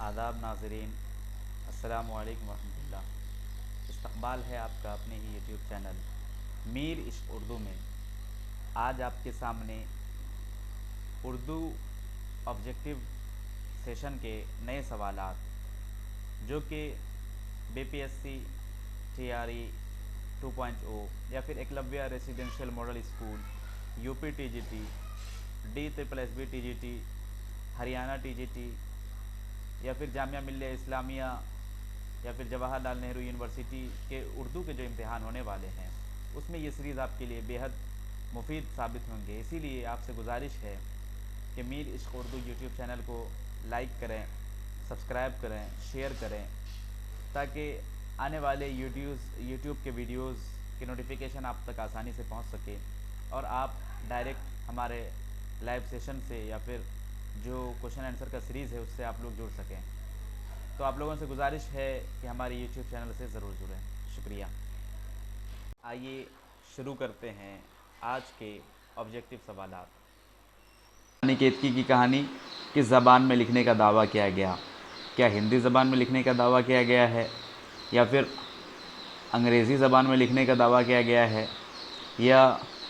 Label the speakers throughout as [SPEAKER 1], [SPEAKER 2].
[SPEAKER 1] आदाब नाज़रीन, अस्सलामु अलैकुम वरहमतुल्लाह। इस्तक़बाल है आपका अपने ही यूट्यूब चैनल मीर इश्क उर्दू में। आज आपके सामने उर्दू ऑब्जेक्टिव सेशन के नए सवालात जो कि बीपीएससी टीआरई 2.0 या फिर Eklavya residential model school, UP TGT, D triple SB TGT, Haryana TGT या फिर जामिया मिल्लिया इस्लामिया या फिर जवाहरलाल नेहरू यूनिवर्सिटी के उर्दू के जो इम्तिहान होने वाले हैं उसमें ये सीरीज़ आपके लिए बेहद मुफीद साबित होंगे। इसीलिए आपसे गुजारिश है कि मीर इश्क उर्दू यूट्यूब चैनल को लाइक करें, सब्सक्राइब करें, शेयर करें, ताकि आने वाले यूट्यूब के वीडियोस के नोटिफिकेशन आप तक आसानी से पहुंच सके और आप डायरेक्ट हमारे लाइव सेशन से या फिर जो क्वेश्चन आंसर का सीरीज़ है उससे आप लोग जुड़ सकें। तो आप लोगों से गुजारिश है कि हमारे यूट्यूब चैनल से ज़रूर जुड़ें। शुक्रिया। आइए शुरू करते हैं आज के ऑब्जेक्टिव सवालात। अनिकेतकी की कहानी किस ज़बान में लिखने का दावा किया गया? क्या हिंदी ज़बान में लिखने का दावा किया गया है, या फिर अंग्रेज़ी ज़बान में लिखने का दावा किया गया है, या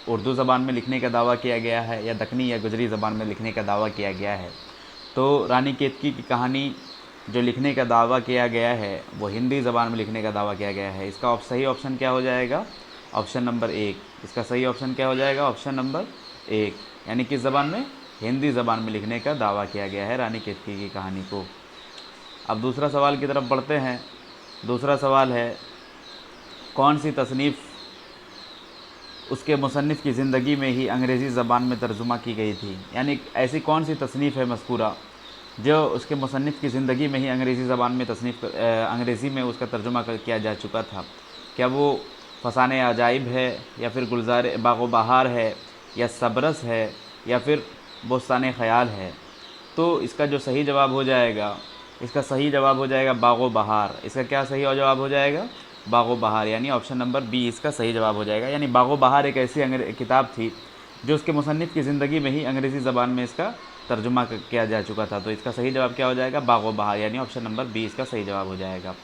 [SPEAKER 1] उर्दू ज़बान में लिखने का दावा किया गया है, या दक्कनी या गुजरी ज़बान में लिखने का दावा किया गया है? तो रानी केतकी की कहानी जो लिखने का दावा किया गया है वो हिंदी ज़बान में लिखने का दावा किया गया है। इसका सही ऑप्शन क्या हो जाएगा? Option number 1। इसका सही ऑप्शन क्या हो जाएगा? ऑप्शन नंबर 1, यानी किस ज़बान में? हिंदी ज़बान में लिखने का दावा किया गया है रानी केतकी की कहानी को। अब दूसरा सवाल की तरफ बढ़ते हैं। दूसरा सवाल है, कौन सी तसनीफ़ उसके मुसन्निफ़ की ज़िंदगी में ही अंग्रेज़ी ज़बान में तर्जुमा की गई थी? यानी ऐसी कौन सी तसनीफ़ है मज़कूरा जो उसके मुसन्निफ़ की ज़िंदगी में ही अंग्रेज़ी ज़बान में अंग्रेज़ी में उसका तर्जुमा किया जा चुका था? क्या वो फ़साने अजाइब है, या फिर गुलज़ार बाग़ो बहार है, या सबरस है, या फिर बोस्तान ख़याल है? तो इसका जो सही जवाब हो जाएगा, इसका सही जवाब हो जाएगा बाग़ो बहार। इसका क्या सही जवाब हो जाएगा? बाग़ो बहार, यानी ऑप्शन नंबर बी इसका सही जवाब हो जाएगा। यानी बाग़ो बहार एक ऐसी किताब थी जो उसके मुसन्निफ़ की ज़िंदगी में ही अंग्रेज़ी ज़बान में इसका तर्जुमा किया जा चुका था। तो इसका सही जवाब क्या हो जाएगा? बाग़ो बहार, यानी ऑप्शन नंबर बी इसका सही जवाब हो जाएगा।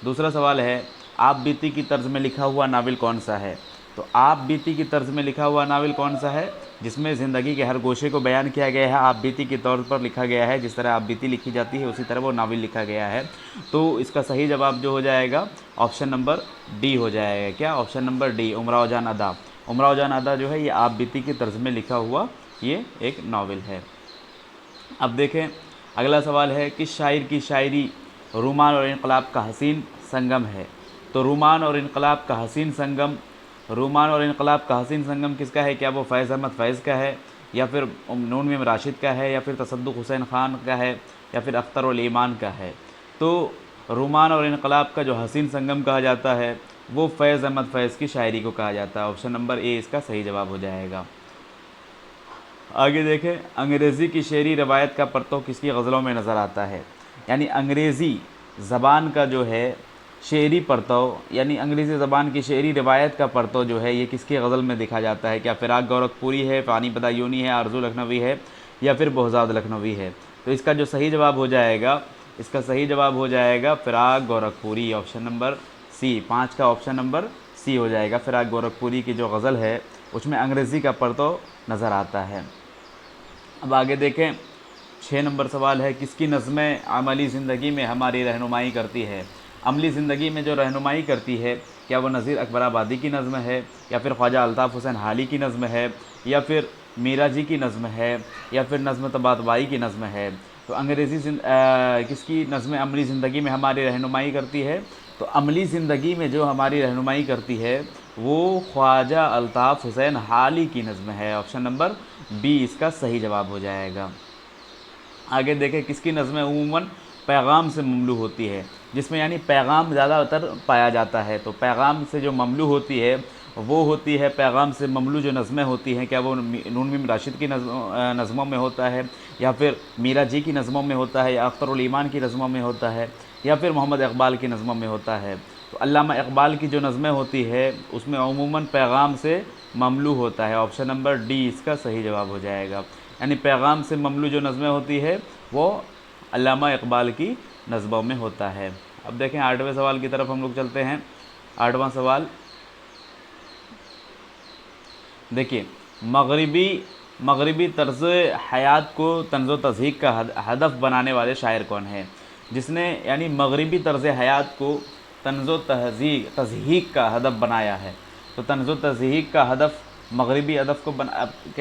[SPEAKER 1] दूसरा सवाल है, आप बीती की तर्ज में लिखा हुआ नावल कौन सा है? तो आप बीती की तर्ज में लिखा हुआ नावल कौन सा है जिसमें ज़िंदगी के हर गोशे को बयान किया गया है? आप बीती के तौर पर लिखा गया है, जिस तरह आप बीती लिखी जाती है उसी तरह वो नावल लिखा गया है। तो इसका सही जवाब जो हो जाएगा ऑप्शन नंबर डी हो जाएगा। क्या? ऑप्शन नंबर डी, उमराव जान अदा। उमराव जान अदा जो है ये आप बीती की तर्ज में लिखा हुआ ये एक नावल है। अब देखें अगला सवाल है, किस शायर की शायरी रूमान और इनकलाब का हसीन संगम है? तो रूमान और इनकलाब का हसीन संगम, रूमान और इनकलाब का हसीन संगम किसका है? क्या वो फ़ैज़ अहमद फ़ैज़ का है, या फिर नून मीम राशिद का है, या फिर तसद्दुक़ हुसैन ख़ान का है, या फिर अख्तर उल ईमान का है? तो रूमान और इनकलाब का जो हसीन संगम कहा जाता है वो फ़ैज़ अहमद फ़ैज़ की शायरी को कहा जाता है। ऑप्शन नंबर ए इसका सही जवाब हो जाएगा। आगे देखें, अंग्रेज़ी की शेरी रवायत का परतव किसकी गज़लों में नज़र आता है? यानी अंग्रेज़ी ज़बान का जो है शेरी परतव, यानी अंग्रेज़ी ज़बान की शेरी रवायत का परतव जो है ये किसकी गज़ल में देखा जाता है? क्या फ़िराक गोरखपुरी है, फ़ानी बदायूनी है, आरज़ू लखनवी है, या फिर बहज़ाद लखनवी है? तो इसका जो सही जवाब हो जाएगा, इसका सही जवाब हो जाएगा फ़िराक गोरखपुरी, ऑप्शन नंबर सी। 5 का ऑप्शन नंबर सी हो जाएगा। फ़िराक गोरखपुरी की जो गज़ल है उसमें अंग्रेज़ी का परतव नज़र आता है। अब आगे देखें, 6 नंबर सवाल है, किसकी नज़्में अमली ज़िंदगी में हमारी रहनुमाई करती है? अमली ज़िंदगी में जो रहनुमाई करती है, क्या वो नज़ीर अकबर आबादी की नज़्म है, या फिर ख्वाजा अल्ताफ़ हुसैन हाली की नज़्म है, या फिर मीरा जी की नज़्म है, या फिर नज़्म तबातबाई की नज़्म है? तो किसकी नज़्में अमली ज़िंदगी में हमारी रहनुमाई करती है? तो अमली ज़िंदगी में जो हमारी रहनुमाई करती है वो ख्वाजा अल्ताफ़ हुसैन हाली की नज़्म है। ऑप्शन नंबर बी इसका सही जवाब हो जाएगा। आगे देखें, किसकी नज़्में उमूमन पैगाम से ममलू होती है, जिसमें यानी पैगाम ज़्यादातर पाया जाता है? तो पैगाम से जो ममलू होती है वो होती है, पैगाम से ममलू जो नज़्में होती हैं, क्या वो नून मीम राशिद की नज़्मों में होता है, या फिर मीरा जी की नज़्मों में होता है, या अख्तर उल ईमान की नज़्मों में होता है, या फिर मोहम्मद इकबाल की नज़्मों में होता है? तो अल्लामा इकबाल की जो नज़्में होती है उसमें अमूमन पैगाम से ममलू होता है। ऑप्शन नंबर डी इसका सही जवाब हो जाएगा। यानी पैगाम से ममलू जो नज़्में होती है वो अल्लामा इकबाल की नस्बों में होता है। अब देखें 8वें सवाल की तरफ हम लोग चलते हैं। 8वां सवाल देखिए, मगरिबी तर्ज़ हयात को तंज़ो तज़हीक का हदफ बनाने वाले शायर कौन है? जिसने यानी मगरिबी तर्ज़ हयात को तंज़ो तज़हीक का हदफ बनाया है। तो तंज़ो तज़हीक का हदफ मगरिबी हदफ को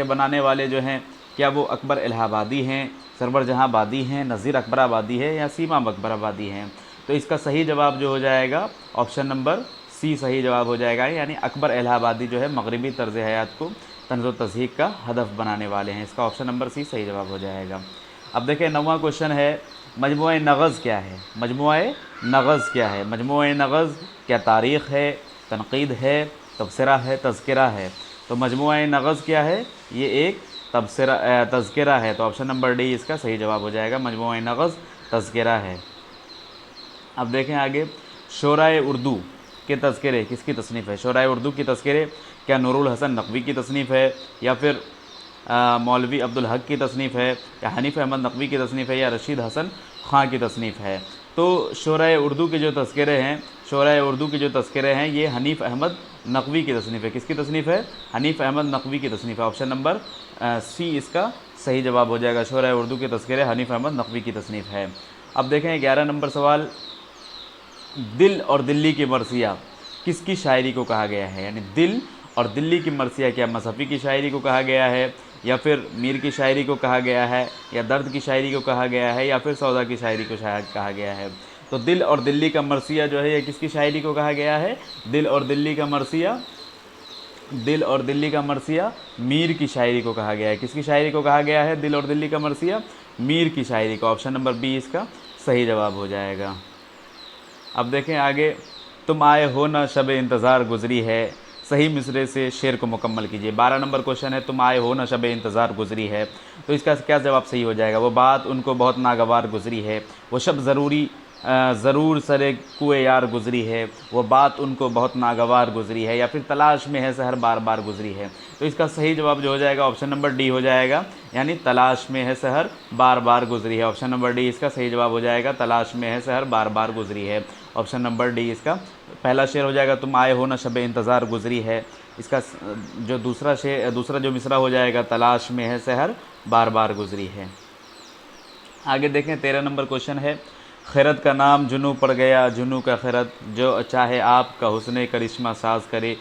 [SPEAKER 1] बनाने वाले जो हैं, क्या वो अकबर इलाहाबादी हैं, सरवर जहाँबादी हैं, नज़ीर अकबराबादी है या सीमा अकबराबादी हैं? तो इसका सही जवाब जो हो जाएगा ऑप्शन नंबर सी सही जवाब हो जाएगा, यानी अकबर इलाहाबादी जो है मगरिबी तर्ज़ हयात को तंज़ो तज़हीक का हदफ बनाने वाले हैं। इसका ऑप्शन नंबर सी सही जवाब हो जाएगा। अब देखें 9वां क्वेश्चन है, मजमूआ नग़ज़ क्या है? मजमूआ नग़ज़ क्या है? मजमूआ नग़ज़ क्या तारीख़ है, तनक़ीद है, तबसरा है, तज़किरा है? तो मजमूआ नग़ज़ क्या है? ये एक तज़किरा है। तो ऑप्शन नंबर डी इसका सही जवाब हो जाएगा, मजमूआ नग़ज़ तज़किरा है। अब देखें आगे, शोराए उर्दू के तज़किरे किसकी तसनीफ़ है? शोराए उर्दू की तज़किरे क्या नूरुल हसन नकवी की तसनीफ़ है, या फिर मौलवी अब्दुल हक की तसनीफ़ है, या हनीफ़ अहमद नकवी की तसनीफ़ है, या रशीद हसन ख़ां की तसनीफ़ है? तो शोराए उर्दू के जो तज़किरे हैं, शोराए उर्दू के जो तज़किरे हैं, ये हनीफ़ अहमद नकवी की तसनीफ़ है। किसकी तसनीफ़ है? हनीफ़ अहमद नकवी की तसनीफ़ है। ऑप्शन नंबर सी इसका सही जवाब हो जाएगा। शोराए उर्दू के तज़किरे हनीफ़ अहमद नकवी की तसनीफ़ है। अब देखें 11 नंबर सवाल, दिल और दिल्ली की मरसिया किसकी शायरी को कहा गया है? यानी दिल और दिल्ली की मरसिया क्या मसहफ़ी की शायरी को कहा गया है, या फिर मीर की शायरी को कहा गया है, या दर्द की शायरी को कहा गया है, या फिर सौदा की शायरी को कहा गया है? तो दिल और दिल्ली का मरसिया जो है ये किसकी शायरी को कहा गया है? दिल और दिल्ली का मरसिया मीर की शायरी को कहा गया है। किसकी शायरी को कहा गया है दिल और दिल्ली का मरसिया? मीर की शायरी को। ऑप्शन नंबर बी इसका सही जवाब हो जाएगा। अब देखें आगे, तुम आए हो ना शब इंतज़ार गुज़री है, सही मिसरे से शेर को मुकम्मल कीजिए। 12 नंबर क्वेश्चन है, तुम आए हो ना शब इंतज़ार गुज़री है। तो इसका क्या जवाब सही हो जाएगा? वो बात उनको बहुत नागवार गुज़री है, वो शब ज़रूर सरे कुए यार गुज़री है, वो बात उनको बहुत नागवार गुज़री है, या फिर तलाश में है सहर बार बार गुज़री है? तो इसका सही जवाब जो हो जाएगा ऑप्शन नंबर डी हो जाएगा, यानी तलाश में है सहर बार बार गुज़री है। ऑप्शन नंबर डी इसका सही जवाब हो जाएगा, तलाश में है सहर बार बार गुज़री है। ऑप्शन नंबर डी इसका पहला शेर हो जाएगा, तुम आए हो ना शब इंतज़ार गुज़री है। इसका जो दूसरा जो मिसरा हो जाएगा, तलाश में है सहर बार बार गुज़री है। आगे देखें 13 नंबर क्वेश्चन है, खैरत का नाम जुनू पड़ गया, जुनू का खैरत जो चाहे आपका हुस्ने करिश्मा साज करे,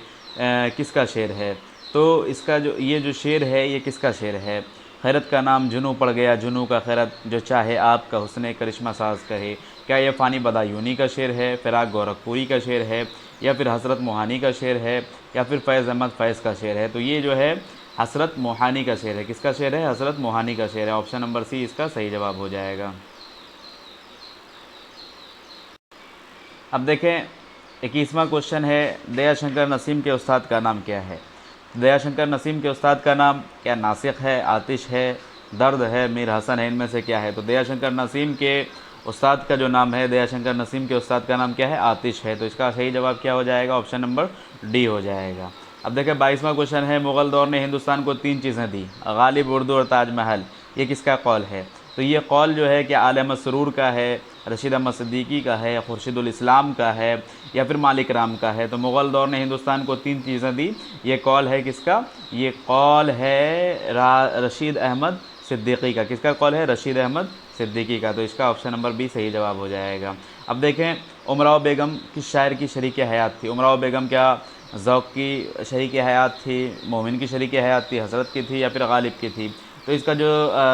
[SPEAKER 1] किसका शेर है? तो इसका ये जो शेर है ये किसका शेर है? खैरत का नाम जुनू पड़ गया, जुनू का खैरत जो चाहे आपका हुस्ने करिश्मा साज करे। क्या ये फ़ानी बदायूनी का शेर है, फ़िराक गोरखपुरी का शेर है, या फिर हसरत मोहानी का शेर है, या फिर फैज़ अहमद फैज़ का शेर है? तो ये जो है हसरत मोहानी का शेर है। किसका शेर है? हसरत मोहानी का शेर है। ऑप्शन नंबर सी इसका सही जवाब हो जाएगा। अब देखें 21वां क्वेश्चन है, दयाशंकर नसीम के उस्ताद का नाम क्या है? दयाशंकर नसीम के उस्ताद का नाम क्या नासिक है, आतिश है, दर्द है, मीर हसन है? इनमें से क्या है? तो दयाशंकर नसीम के उस्ताद का जो नाम है, दयाशंकर नसीम के उस्ताद का नाम क्या है? आतिश है। तो इसका सही जवाब क्या हो जाएगा? ऑप्शन नंबर डी हो जाएगा। अब देखें 22वां क्वेश्चन है, मुग़ल दौर ने हिंदुस्तान को 3 चीज़ें दी, गालिब, उर्दू और ताजमहल। ये किसका कौल है? तो ये कौल जो है क्या आले मसरूर का है, रशीद अहमद सिद्दीकी का है, खुर्शीदुल इस्लाम का है, या फिर मालिक राम का है? तो मुग़ल दौर ने हिंदुस्तान को 3 चीज़ें दी, ये कौल है किसका? ये कौल है रशीद अहमद सिद्दीकी का। किसका कौल है? रशीद अहमद सिद्दीकी का। तो इसका ऑप्शन नंबर बी सही जवाब हो जाएगा। अब देखें, उमराव बेगम किस शायर की शरीक हयात थी? उमराव बेगम क्या ज़ौक़ की शरीक हयात थी, मोमिन की शरीक हयात थी, हसरत की थी, या फिर गालिब की थी? तो इसका जो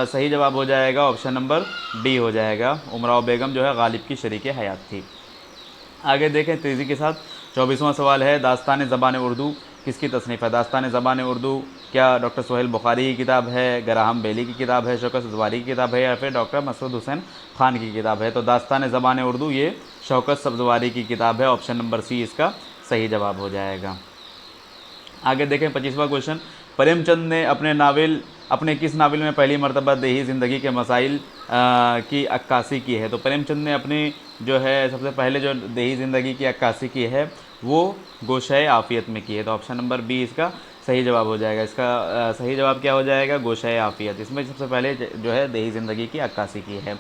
[SPEAKER 1] सही जवाब हो जाएगा ऑप्शन नंबर डी हो जाएगा, उमराव बेगम जो है गालिब की शरीक हयात थी। आगे देखें तेज़ी के साथ 24वां सवाल है, दास्तान ज़बान उर्दू किसकी तसनीफ़ है? दास्तान ज़बान उर्दू क्या डॉक्टर सोहेल बुखारी की किताब है, ग्राहम बेली की किताब है, शौकत सब्ज़वारी की किताब है, या फिर डॉक्टर मसूद हुसैन ख़ान की किताब है? तो दास्तान ज़बान उर्दू ये शौकत सब्ज़वारी की किताब है। ऑप्शन नंबर सी इसका सही जवाब हो जाएगा। आगे देखें 25वां क्वेश्चन, प्रेमचंद ने अपने किस नावल में पहली मरतबा देही ज़िंदगी के मसाइल की अक्कासी की है? तो प्रेमचंद ने अपनी जो है सबसे पहले जो देही ज़िंदगी की अक्कासी की है वो गोशाए आफ़ियत में की है। तो ऑप्शन नंबर बी इसका सही जवाब हो जाएगा। इसका सही जवाब क्या हो जाएगा? गोशाए आफ़ियत। इसमें सबसे पहले जो है देही ज़िंदगी की अक्कासी की है।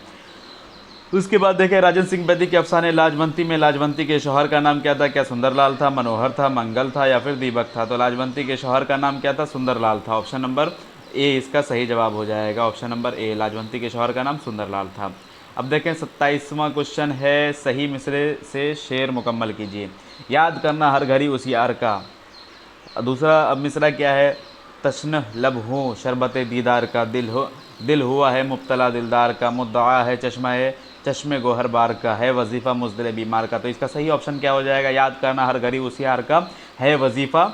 [SPEAKER 1] उसके बाद देखें राजन सिंह बेदी के अफसाने लाजवंती में लाजवंती के शौहर का नाम क्या था? क्या सुंदरलाल था, मनोहर था, मंगल था या फिर दीपक था? तो लाजवंती के शौहर का नाम क्या था? सुंदरलाल था। ऑप्शन नंबर ए इसका सही जवाब हो जाएगा। ऑप्शन नंबर ए, लाजवंती के शौहर का नाम सुंदरलाल था। अब देखें 27वां क्वेश्चन है, सही मिसरे से शेर मुकम्मल कीजिए। याद करना हर घड़ी उस यार का। दूसरा अब मिसरा क्या है? तश्न लब हूँ शरबत दीदार का, दिल हुआ है मुब्तला दिलदार का, मुद्दआ है चश्मे गोहर बार का, है वजीफ़ा मुज़दिल बीमार का। तो इसका सही ऑप्शन क्या हो जाएगा? याद करना हर घड़ी उस यार का, है वजीफ़ा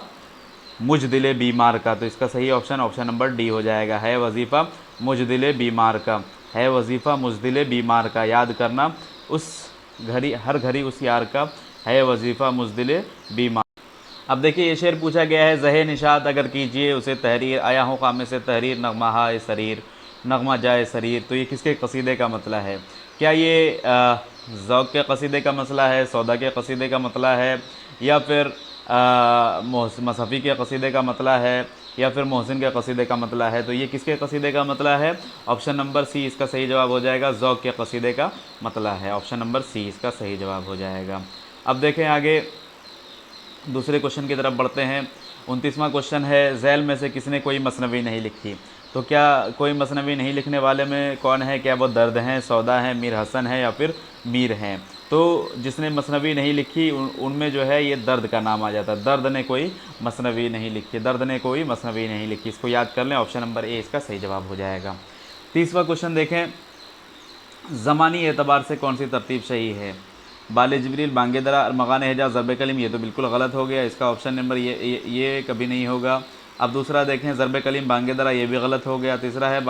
[SPEAKER 1] मुझ दिले बीमार का। तो इसका सही ऑप्शन नंबर डी हो जाएगा, है वजीफ़ा मुझ दिले बीमार का, है वजीफ़ा मुझ दिले बीमार का। याद करना उस घड़ी हर घड़ी उस यार का, है वजीफ़ा मुझ दिले बीमार। अब देखिए ये शेर पूछा गया है, ज़हे निशात अगर कीजिए उसे तहरीर, आया हूँ क़ामे से तहरीर, नगमा हाय शरीर, नगमा जाए शरीर। तो ये किसके कसीदे का मतला है? क्या ये ज़ौक़ के कसीदे का मसला है, सौदा के कसीदे का मतला है, या फिर मसफ़ी के कसीदे का मतला है, या फिर मोहसिन के कसीदे का मतला है? तो ये किसके कसीदे का मतला है? ऑप्शन नंबर सी इसका सही जवाब हो जाएगा, ज़ौक़ के कसीदे का मतला है। ऑप्शन नंबर सी इसका सही जवाब हो जाएगा। अब देखें आगे दूसरे क्वेश्चन की तरफ बढ़ते हैं। 29वां क्वेश्चन है, झैल में से किसने कोई मसनवी नहीं लिखी? तो क्या कोई मसनवी नहीं लिखने वाले में कौन है? क्या वो दर्द हैं, सौदा हैं, मीर हसन है या फिर मीर हैं? तो जिसने मसनवी नहीं लिखी उनमें जो है ये दर्द का नाम आ जाता है। दर्द ने कोई मसनवी नहीं लिखी, दर्द ने कोई मसनवी नहीं लिखी। इसको याद कर लें, ऑप्शन नंबर ए इसका सही जवाब हो जाएगा। 30वां क्वेश्चन देखें, ज़मानी एतबार से कौन सी तरतीब सही है? बाले जिब्रील, बांगे दरा, अरमगान हिजाज, ज़रब कलीम। ये तो बिल्कुल गलत हो गया, इसका ऑप्शन नंबर ये कभी नहीं होगा। अब दूसरा देखें, ज़रब कलीम बांगे दरा, ये भी गलत हो गया। तीसरा है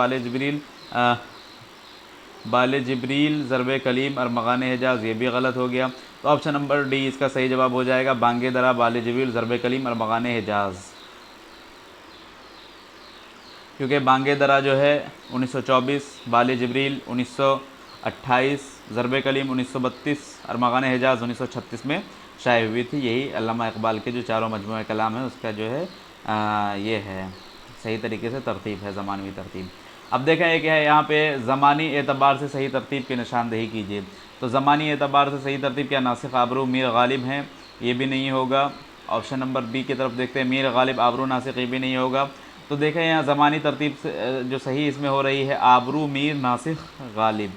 [SPEAKER 1] बाले जिब्रील ज़रब कलीम अरमगान हिजाज, ये भी गलत हो गया। तो ऑप्शन नंबर डी इसका सही जवाब हो जाएगा, बांगे दरा, बाले जिब्रील, ज़रब कलीम अरमगान हिजाज। क्योंकि बांगे दरा जो है 1924, बाले जिब्रील 1928, ज़रब कलीम 1932, अरमगान हिजाज 1936 में शाये हुई थी। यही अल्लामा इकबाल के जो चारों मजमूए कलाम है उसका जो है ये है सही तरीके से तरतीब है, ज़मानवी तरतीब। अब देखें एक है यहाँ पे, ज़मानी एतबार से सही तरतीब की निशानदेही कीजिए। तो ज़मानी एतबार से सही तरतीब क्या नासिख, आबरू, मीर, गालिब हैं? ये भी नहीं होगा। ऑप्शन नंबर बी की तरफ देखते हैं, मीर, गालिब, आबरू, नासिख, ये भी नहीं होगा। तो देखें यहाँ ज़मानी तरतीब से जो सही इसमें हो रही है, आबरू, मीर, नासिख, गालिब।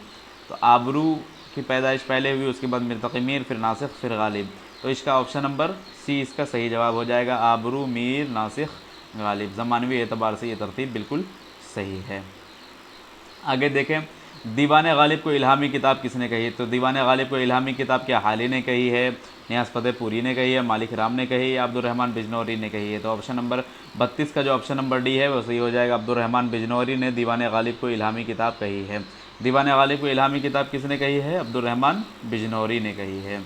[SPEAKER 1] तो आबरू की पैदाइश पहले हुई, उसके बाद मिर्तक़ी, मीर, फिर नासिख, फिर गालिब। तो इसका ऑप्शन नंबर सी इसका सही जवाब हो जाएगा, आबरू, मीर, नासिख, गालिब। ज़मानवी एतबार से ये तरतीब बिल्कुल सही है। आगे देखें, दीवान गालिब को इल्हामी किताब किसने कही? तो दीवान गालिब को इल्हामी किताब क्या हाली ने कही है, नियाज़ फतेहपुरी ने कही है, मालिक राम ने कही है, या अब्दुर्रहमान बिजनौरी ने कही है? तो ऑप्शन नंबर 32 का जो ऑप्शन नंबर डी है वो सही हो जाएगा, अब्दुर्रहमान बिजनौरी ने दीवान गालिब को इल्हामी किताब कही है। दीवान गालिब को इल्हामी किताब किसने कही है? अब्दुर्रहमान बिजनौरी ने कही है।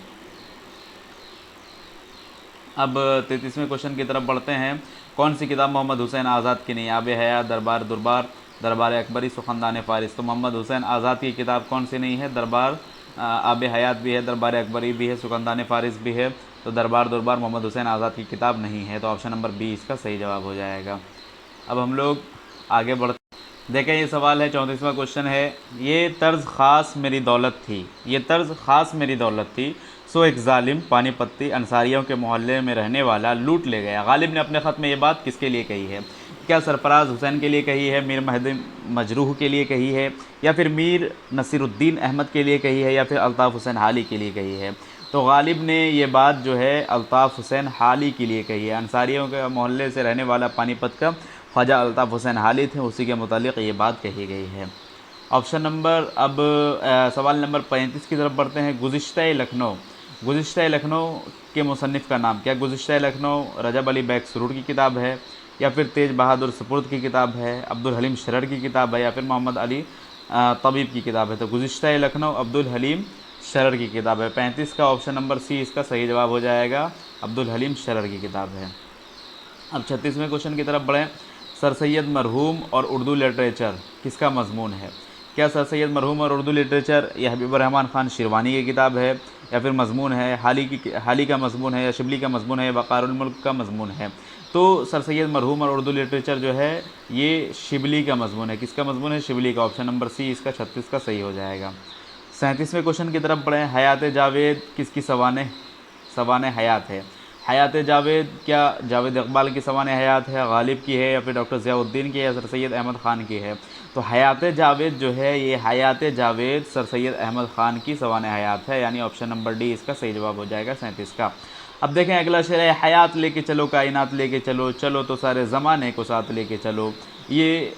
[SPEAKER 1] अब 33वें क्वेश्चन की तरफ बढ़ते हैं। कौन सी किताब मोहम्मद हुसैन आज़ाद की नहीं? आब हयात, दरबार दुरबार, दरबार अकबरी, सुखनदान फ़ारिस। तो मोहम्मद हुसैन आज़ाद की किताब कौन सी नहीं है? दरबार आब हयात भी है, दरबार अकबरी भी है, सुखनदान फ़ारिस भी है। तो दरबार दुरबार मोहम्मद हुसैन आज़ाद की किताब नहीं है। तो ऑप्शन नंबर बी इसका सही जवाब हो जाएगा। अब हम लोग आगे बढ़ते देखें, ये सवाल है 34वां क्वेश्चन है, ये तर्ज़ ख़ास मेरी दौलत थी, ये तर्ज़ ख़ास मेरी दौलत थी, सो एक ज़ालिम पानीपत्ती अंसारियों के मोहल्ले में रहने वाला लूट ले गया। गालिब ने अपने ख़त में ये बात किसके लिए कही है? क्या सरफराज हुसैन के लिए कही है, मीर महदी मजरूह के लिए कही है, या फिर मीर नसीरुद्दीन अहमद के लिए कही है, या फिर अल्ताफ़ हुसैन हाली के लिए कही है? तो गालिब ने ये बात जो है अल्ताफ़ हुसैन हाली के लिए कही है। अंसारियों के मोहल्ले से रहने वाला पानीपत का ख्वाजा अल्ताफ़ हुसैन हाली थे, उसी के मुतालिक ये बात कही गई है। ऑप्शन नंबर अब सवाल नंबर 35 की तरफ बढ़ते हैं। गुज़िश्ता लखनऊ, गुज़िश्ता लखनऊ के मुसन्निफ़ का नाम क्या? गुज़िश्ता लखनऊ रजब अली बैग सुरूर की किताब है, या फिर तेज बहादुर सपुर्द की किताब है, अब्दुल हलीम शरर की किताब है, या फिर मोहम्मद अली तबीब की किताब है? तो गुज़िश्ता लखनऊ अब्दुल हलीम शरर की किताब है। 35 का ऑप्शन नंबर सी इसका सही जवाब हो जाएगा, अब्दुल हलीम शरर की किताब है। अब 36वें क्वेश्चन की तरफ बढ़ें। सर सैयद मरहूम और उर्दू लिटरेचर किसका मजमून है? क्या सर सैयद मरहूम और उर्दू लिटरेचर यह हबीबुर्रहमान ख़ान शिरवानी की किताब है, या फिर मजमून है हाली का मजमून है, या शिबली का मजमून है, या वक़ारुल मुल्क का मजमून है? तो सर सैयद मरहूम और उर्दू लिटरेचर जो है ये शिबली का मजमून है। किसका मजमून है? शिबली का। ऑप्शन नंबर सी इसका 36 का सही हो जाएगा। 37वें क्वेश्चन की तरफ बढ़े। हयात जावेद किसकी सवाने हयात है? हयात जावेद क्या जावेद इकबाल की सवाने हयात है, गालिब की है, या फिर डॉक्टर ज़ियाउद्दीन की है, या सर सैयद अहमद ख़ान की है? तो हयात जावेद जो है ये हयात जावेद सर सैयद अहमद ख़ान की सवाने हयात है, यानी ऑप्शन नंबर डी इसका सही जवाब हो जाएगा 37 का। अब देखें अगला शेर है, हयात लेके चलो कायनात लेके चलो, चलो तो सारे ज़माने को साथ लेके चलो। ये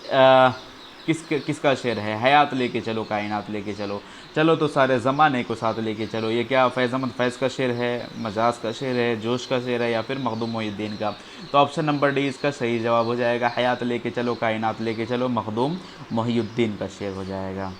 [SPEAKER 1] किसका शेर है? हयात लेके चलो कायनात लेके चलो, चलो तो सारे ज़माने को साथ लेके चलो। ये क्या फैज़ अहमद फैज़ का शेर है, मजाज का शेर है, जोश का शेर है, या फिर मखदूम मोहिउद्दीन का? तो ऑप्शन नंबर डी इसका सही जवाब हो जाएगा। हयात लेके चलो कायनात लेके चलो मखदूम मोहिउद्दीन का शेर हो जाएगा।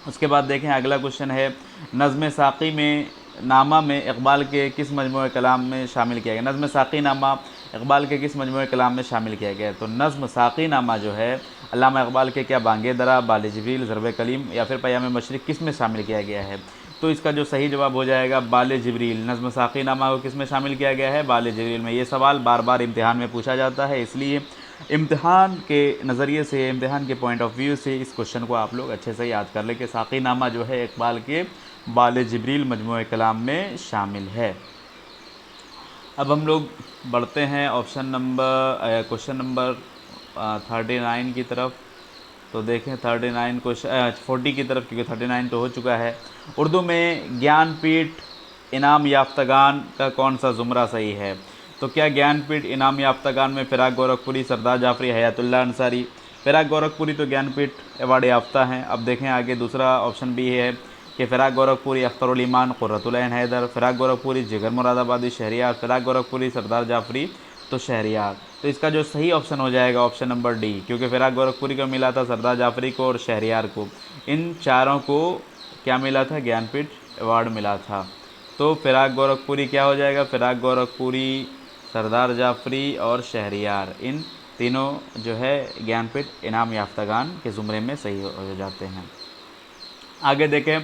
[SPEAKER 1] उसके बाद देखें अगला क्वेश्चन है, नज़्म साक़ी में नामा में इकबाल के किस मजमूए कलाम में शामिल किया गया? नज़्म साक़ी नामा इकबाल के किस मजमूए कलाम में शामिल किया गया? तो नज़्म साक़ी नामा जो है अल्लामा इकबाल के क्या बांगे दरा, बाल जिब्रील, ज़रब कलीम, या फिर पयाम मशरिक़ किस में शामिल किया गया है? तो इसका जो सही जवाब हो जाएगा बाल जिब्रील। नज़्म साक़ी नामा को किस में शामिल किया गया है? बाल जिब्रील में। ये सवाल बार बार इम्तिहान में पूछा जाता है, इसलिए इम्तिहान के नज़रिए से, इम्तिहान के पॉइंट ऑफ व्यू से इस क्वेश्चन को आप लोग अच्छे से याद कर लें कि साक़ी नामा जो है इकबाल के बाल जिब्रील मजमूए कलाम में शामिल है। अब हम लोग बढ़ते हैं क्वेश्चन नंबर 39 की तरफ। तो देखें 39 क्वेश्चन 40 की तरफ, क्योंकि 39 तो हो चुका है। उर्दू में ज्ञानपीठ इनाम याफ्तागान का कौन सा ज़ुमरा सही है? तो क्या ज्ञानपीठ इनाम याफ्तागान में फ़िराक गोरखपुरी, सरदार जाफरी, हयातुल्लाह अंसारी? फ़िराक गोरखपुरी तो ज्ञानपीठ अवार्ड याफ्ता हैं। अब देखें आगे दूसरा ऑप्शन भी है कि फ़िराक गोरखपुरी अख्तरुल ईमान, क़ुर्रतुल ऐन हैदर, फ़िराक गोरखपुरी जिगर मुरादाबादी, शहरियार, फ़िराक गोरखपुरी सरदार जाफरी तो शहरियार। तो इसका जो सही ऑप्शन हो जाएगा ऑप्शन नंबर डी, क्योंकि फ़िराक गोरखपुरी को मिला था सरदार जाफरी को और शहरियार को, इन चारों को क्या मिला था? ज्ञानपीठ अवार्ड मिला था। तो फ़िराक गोरखपुरी क्या हो जाएगा? फ़िराक गोरखपुरी, सरदार जाफरी और शहरियार, इन तीनों जो है ज्ञानपीठ इनाम याफ्तागान के ज़ुमरे में सही हो जाते हैं। आगे देखें,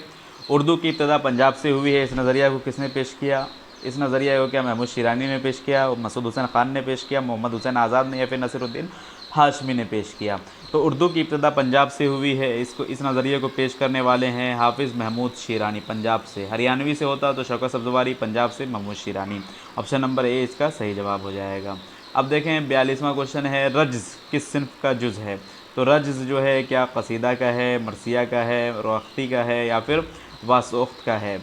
[SPEAKER 1] उर्दू की इब्तदा पंजाब से हुई है, इस नज़रिया को किसने पेश किया? इस नज़रिया को क्या महमूद शिरानी ने पेश किया, मसूद हुसैन ख़ान ने पेश किया, मोहम्मद हुसैन आज़ाद ने, या फिर नसीरुद्दीन हाशमी ने पेश किया? तो उर्दू की इब्तदा पंजाब से हुई है, इस नज़रिए को पेश करने वाले हैं हाफिज़ महमूद शिरानी पंजाब से। हरियाणवी से होता तो शौकत सब्ज़वारी, पंजाब से Mahmood Shirani. Option number A इसका सही जवाब हो जाएगा। अब देखें 42वां क्वेश्चन है, रज्ज़ किस सिन्फ का जुज़ है? तो रज्ज़ जो है क्या कसीदा का है, मरसिया का है, रोख्ती का है, या फिर वासोख्त का है?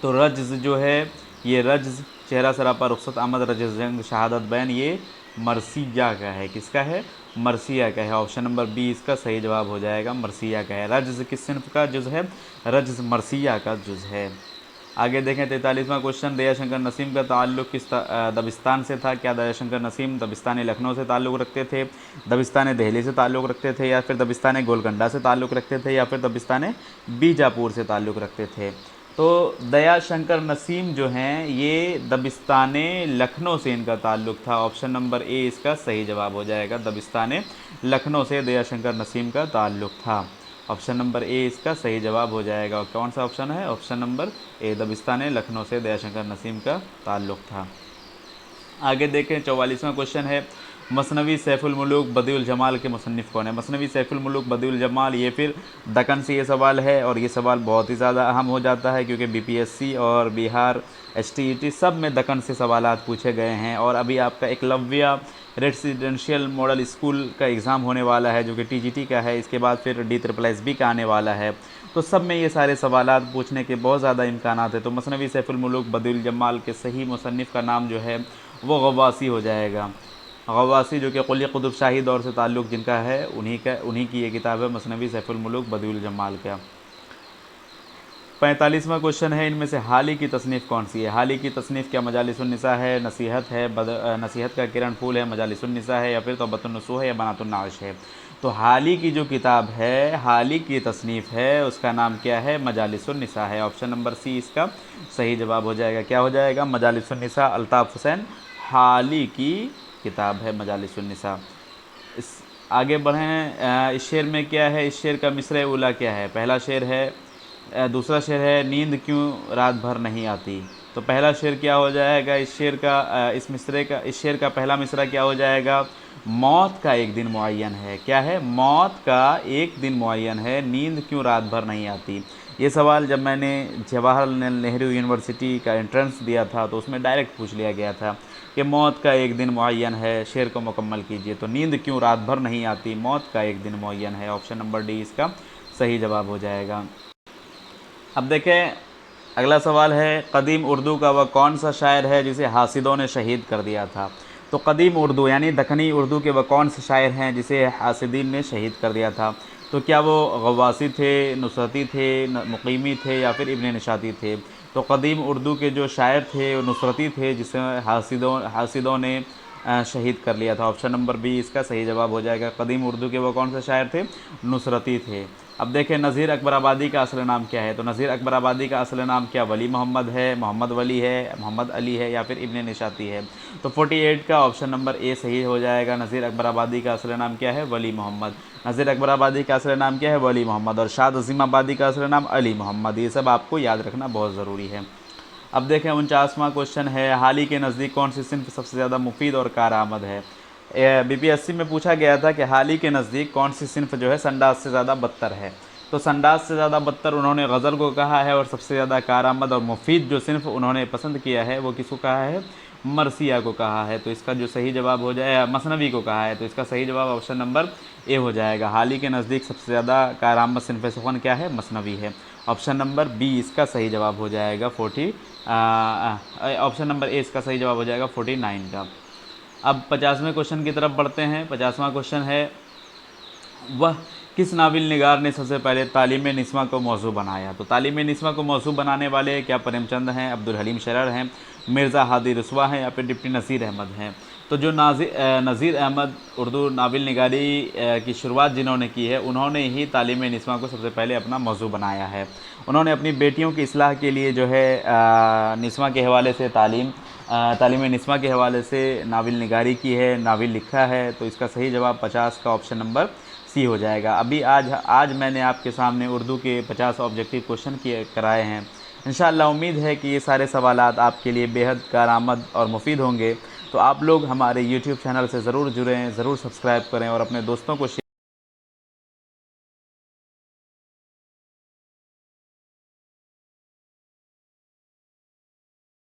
[SPEAKER 1] तो रज्ज़ जो है ये रज्ज़ चेहरा सरापा, रुखसत आमद, रज्ज़ जंग, शहादत बैन, ये मरसिया का है। किसका है? मरसिया का है। ऑप्शन नंबर बी इसका सही जवाब हो जाएगा, मरसिया का है। रज्ज़ किस सिन्फ का जुज़ है? रज्ज़ मरसिया का जुज़ है। आगे देखें 43वां क्वेश्चन, दयाशंकर नसीम का ताल्लुक़ किस दबिस्तान से था? क्या दयाशंकर नसीम दबिस्तान लखनऊ से ताल्लुक़ रखते थे, दबिस्तान दिल्ली से ताल्लुक़ रखते थे, या फिर दबिस्तान गोलकंडा से ताल्लुक़ रखते थे, या फिर दबिस्तान बीजापुर से ताल्लुक़ रखते थे? तो दयाशंकर नसीम जो हैं ये दबिस्तान लखनऊ से इनका ताल्लुक़ था। ऑप्शन नंबर ए इसका सही जवाब हो जाएगा, दबिस्तान लखनऊ से दयाशंकर नसीम का ताल्लुक़ था। ऑप्शन नंबर ए इसका सही जवाब हो जाएगा। कौन सा ऑप्शन है? ऑप्शन नंबर ए, दबिस्तान लखनऊ से दयाशंकर नसीम का ताल्लुक़ था। आगे देखें 44वां क्वेश्चन है, मसनवी सैफुल मुलूक बदिउल जमाल के मुसन्निफ़ कौन है? मसनवी सैफुल मुलूक बदिउल जमाल, ये फिर दक्कन से ये सवाल है, और ये सवाल बहुत ही ज़्यादा अहम हो जाता है क्योंकि बीपीएससी और बिहार एसटीईटी सब में दक्कन से सवालात पूछे गए हैं। और अभी आपका एकलव्य रेसिडेंशियल मॉडल स्कूल का एग्ज़ाम होने वाला है जो कि टीजीटी का है, इसके बाद फिर DSSB का आने वाला है। तो सब में ये सारे सवालात पूछने के बहुत ज़्यादा इम्कानात है। तो मसनवी सैफुल मुलूक बदिउल जमाल के सही मुसन्निफ़ का नाम जो है वो गवासी हो जाएगा। गवासी जो कि कुली कुतुब शाही दौर से ताल्लुक़ जिनका है, उन्हीं की ये किताब है मसनवी सैफुल मुलूक बदिउल जमाल का। 45वां क्वेश्चन है, इनमें से हाली की तसनीफ़ कौन सी है? हाली की तसनीफ़ क्या मजालिसुन्निसा है, नसीहत है, नसीहत का किरण फूल है, मजालिसुन्निसा है, या फिर तौबतुन्नसूह है, या बनातुन्नाश है? तो हाली की जो किताब है, हाली की तसनीफ़ है, उसका नाम क्या है? मजालिसुन्निसा है। ऑप्शन नंबर सी इसका सही जवाब हो जाएगा। क्या हो जाएगा? मजालिसुन्निसा। अल्ताफ़ हुसैन हाली की किताब है मजालिसुन्निसा। इस आगे बढ़ें, इस शेर में क्या है? इस शेर का मिसरे उला क्या है? पहला शेर है, दूसरा शेर है नींद क्यों रात भर नहीं आती। तो पहला शेर क्या हो जाएगा इस शेर का? इस शेर का पहला मिसरा क्या हो जाएगा? मौत का एक दिन मुअय्यन है। क्या है? मौत का एक दिन मुअय्यन है, नींद क्यों रात भर नहीं आती। ये सवाल जब मैंने जवाहरलाल नेहरू यूनिवर्सिटी का एंट्रेंस दिया था तो उसमें डायरेक्ट पूछ लिया गया था कि मौत का एक दिन मुअय्यन है, शेर को मुकम्मल कीजिए। तो नींद क्यों रात भर नहीं आती, मौत का एक दिन मुअय्यन है। ऑप्शन नंबर डी इसका सही जवाब हो जाएगा। अब देखें अगला सवाल है, कदीम उर्दू का वह कौन सा शायर है जिसे हासिदों ने शहीद कर दिया था। तो कदीम उर्दू यानी दखनी उर्दू के वह कौन से शायर हैं जिसे हासिदीन ने शहीद कर दिया था। तो क्या वो गवासी थे, नुसरती थे, मुकीमी थे या फिर इब्न निशाती थे। तो कदीम उर्दू के जो शायर थे वो नुसरती थे जिसे हासिदों ने शहीद कर लिया था। ऑप्शन नंबर बी इसका सही जवाब हो जाएगा। कदीम उर्दू के वो कौन से शायर थे, नुसरती थे। अब देखें नज़ीर अकबर आबादी का असल नाम क्या है। तो नज़ीर अकबर आबादी का असल नाम क्या वली मोहम्मद है, मोहम्मद वली है, मोहम्मद अली है या फिर इब्न निशाती है। तो 48 का ऑप्शन नंबर ए सही हो जाएगा। नज़ीर अकबर आबादी का असल नाम क्या है, वली मोहम्मद। नज़ीर अकबर आबादी का असल नाम क्या है, वली मोहम्मद। और शाद अजीम आबादी का असल नाम अली मोहम्मद। ये सब आपको याद रखना बहुत ज़रूरी है। अब देखें 49वां क्वेश्चन है, हाल ही के नज़दीक कौन सी सिंफ सबसे ज़्यादा मुफीद और कारआमद है। बीपीएससी में पूछा गया था कि हाल ही के नज़दीक कौन सी सिंफ जो है संडास से ज़्यादा बदतर है। तो संडास से ज़्यादा बदतर उन्होंने गज़ल को कहा है और सबसे ज़्यादा कारआमद और मुफीद जो सिंफ उन्होंने पसंद किया है वो किसको कहा है, मरसिया को कहा है। तो इसका जो सही जवाब हो जाए, मसनवी को कहा है। तो इसका सही जवाब ऑप्शन नंबर ए हो जाएगा। हाल ही के नज़दीक सबसे ज़्यादा कारआमद सिंफ सुखन क्या है, मसनवी है। ऑप्शन नंबर बी इसका सही जवाब हो जाएगा। ऑप्शन नंबर ए इसका सही जवाब हो जाएगा 49 का। अब 50वें क्वेश्चन की तरफ बढ़ते हैं। 50वां क्वेश्चन है, वह किस नाविल निगार ने सबसे पहले तालीम निस्वा को मौजू बनाया। तो तालीम निस्वा को मौजू बनाने वाले क्या प्रेमचंद हैं, अब्दुल हलीम शरर हैं, मिर्ज़ा हादी रसवा हैं या फिर डिप्टी नसीर अहमद हैं। तो जो नज़ीर अहमद उर्दू नाविल निगारी की शुरुआत जिन्होंने की है उन्होंने ही तालीम निस्वा को सबसे पहले अपना मौजू बनाया है। उन्होंने अपनी बेटियों की इस्लाह के लिए जो है निस्वा के हवाले से तालीम निस्वा के हवाले से नाविल निगारी की है, नाविल लिखा है। तो इसका सही जवाब 50 का ऑप्शन नंबर सी हो जाएगा। अभी आज मैंने आपके सामने उर्दू के 50 ऑब्जेक्टिव क्वेश्चन कराए हैं। इंशाअल्लाह उम्मीद है कि ये सारे सवालात आपके लिए बेहद कारआमद और मुफीद होंगे। तो आप लोग हमारे YouTube चैनल से ज़रूर जुड़ें, ज़रूर सब्सक्राइब करें और अपने दोस्तों को